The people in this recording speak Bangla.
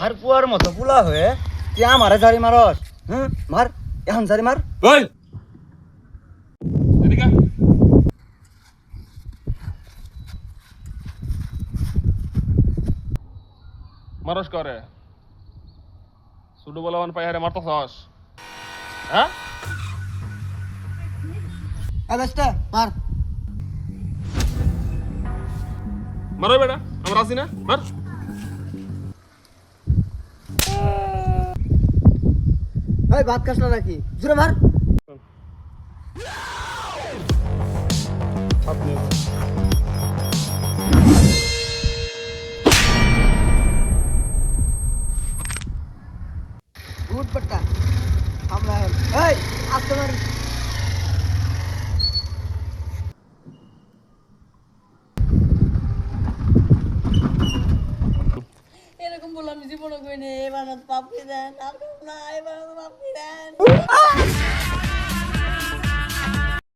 আর পুয়ার মতো পুলা হয়ে তুই আমারে জারি মারস। হুম, মার এখন জারি মার। ওই এদিকে মারস করে ছোট বলবান পাই হারে মারতাছস হ্যাঁ বেস্টা মার। মারো বেটা আমরা আছি না মার এই ভাত খাস না নাকি? জোরে মার। আপনি উঠ বেটা, আমরা এই আস্তে মার। এরকম বললাম জীবনে কই নেই, এবার পাপড়ি দেন, আর না এবার পাপড়ি দেন।